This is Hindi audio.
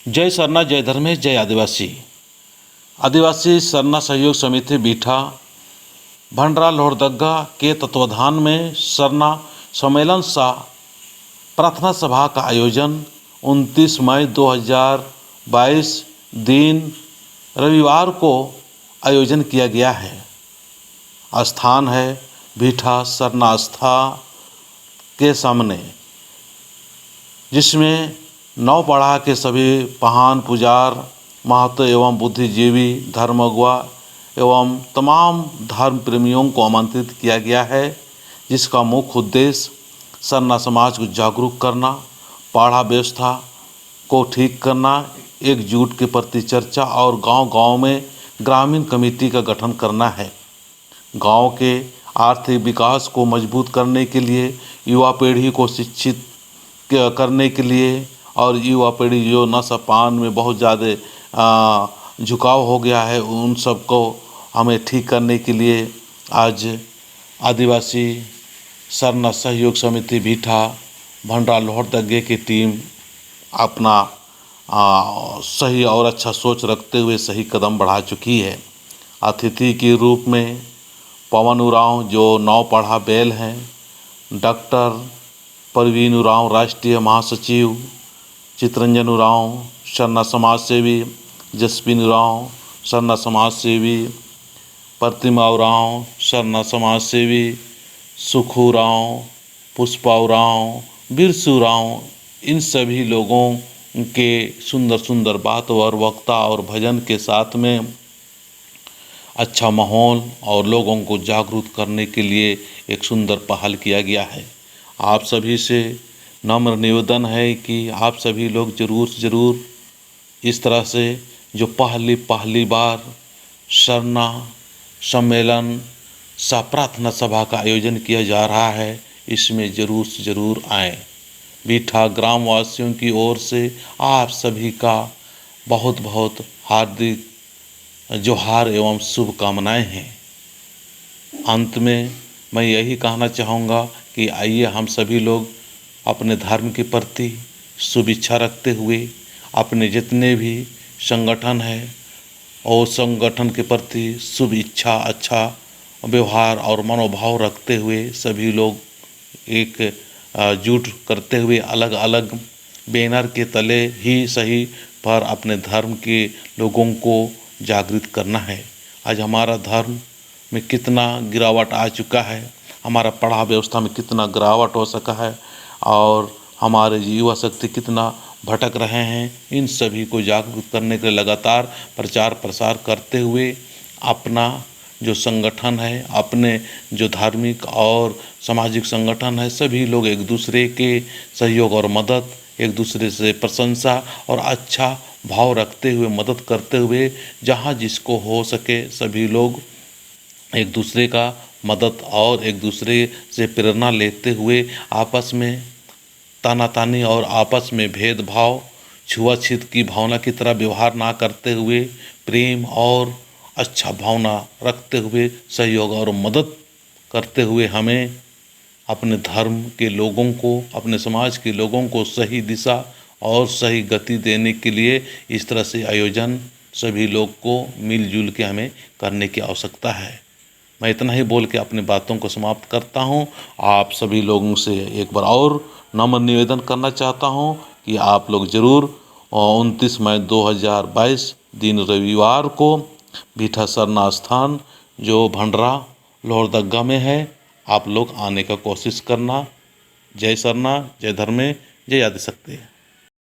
जय सरना, जय धर्मेश, जय आदिवासी। आदिवासी सरना सहयोग समिति बीठा भंडरा लोहरदगा के तत्वाधान में सरना सम्मेलन सा प्रार्थना सभा का आयोजन 29 मई 2022 दिन रविवार को आयोजन किया गया है। स्थान है बीठा सरना आस्था के सामने, जिसमें नौपाड़ा के सभी महान पुजार, महतो एवं बुद्धिजीवी, धर्मगुआ एवं तमाम धर्म प्रेमियों को आमंत्रित किया गया है, जिसका मुख्य उद्देश्य सरना समाज को जागरूक करना, पाड़ा व्यवस्था को ठीक करना, एकजुट के प्रति चर्चा और गांव-गांव में ग्रामीण कमेटी का गठन करना है। गांव के आर्थिक विकास को मजबूत करने के लिए, युवा पीढ़ी को शिक्षित करने के लिए और युवा पीढ़ी जो नशा पान में बहुत ज़्यादा झुकाव हो गया है, उन सब को हमें ठीक करने के लिए आज आदिवासी सरना सहयोग समिति बीठा भंडरा लोहरदगा की टीम अपना सही और अच्छा सोच रखते हुए सही कदम बढ़ा चुकी है। अतिथि के रूप में पवन उरांव जो नौपाड़ा बेल हैं, डॉक्टर परवीन उरांव राष्ट्रीय महासचिव, चितरंजन उरांव सरना समाज सेवी, जसबिन उरांव सरना समाज सेवी, प्रतिमा उरांव सरना समाज सेवी, सुखू उरांव, पुष्पा उरांव, बिरसू उरांव, इन सभी लोगों के सुंदर सुंदर बात और वक्ता और भजन के साथ में अच्छा माहौल और लोगों को जागरूक करने के लिए एक सुंदर पहल किया गया है। आप सभी से नम्र निवेदन है कि आप सभी लोग ज़रूर इस तरह से जो पहली बार सरना सम्मेलन सा प्रार्थना सभा का आयोजन किया जा रहा है, इसमें ज़रूर आएँ। बीठा ग्रामवासियों की ओर से आप सभी का बहुत बहुत हार्दिक जोहार एवं शुभकामनाएँ हैं। अंत में मैं यही कहना चाहूँगा कि आइए हम सभी लोग अपने धर्म के प्रति शुभ इच्छा रखते हुए अपने जितने भी संगठन है और संगठन के प्रति शुभ इच्छा, अच्छा व्यवहार और मनोभाव रखते हुए सभी लोग एक जुट करते हुए अलग अलग बैनर के तले ही सही पर अपने धर्म के लोगों को जागृत करना है। आज हमारा धर्म में कितना गिरावट आ चुका है, हमारा पढ़ा व्यवस्था में कितना गिरावट हो सका है और हमारे युवा शक्ति कितना भटक रहे हैं, इन सभी को जागरूक करने के लिए लगातार प्रचार प्रसार करते हुए अपना जो संगठन है, अपने जो धार्मिक और सामाजिक संगठन है, सभी लोग एक दूसरे के सहयोग और मदद, एक दूसरे से प्रशंसा और अच्छा भाव रखते हुए मदद करते हुए जहाँ जिसको हो सके सभी लोग एक दूसरे का मदद और एक दूसरे से प्रेरणा लेते हुए आपस में तानातानी और आपस में भेदभाव, छुआछूत की भावना की तरह व्यवहार ना करते हुए प्रेम और अच्छा भावना रखते हुए सहयोग और मदद करते हुए हमें अपने धर्म के लोगों को, अपने समाज के लोगों को सही दिशा और सही गति देने के लिए इस तरह से आयोजन सभी लोग को मिलजुल के हमें करने की आवश्यकता है। मैं इतना ही बोल के अपनी बातों को समाप्त करता हूं। आप सभी लोगों से एक बार और नम्र निवेदन करना चाहता हूं कि आप लोग ज़रूर 29 मई 2022 दिन रविवार को बीठा सरना स्थान जो भंडरा लोहरदगा में है, आप लोग आने का कोशिश करना। जय सरना, जय धर्मे, जय आदिशक्ति।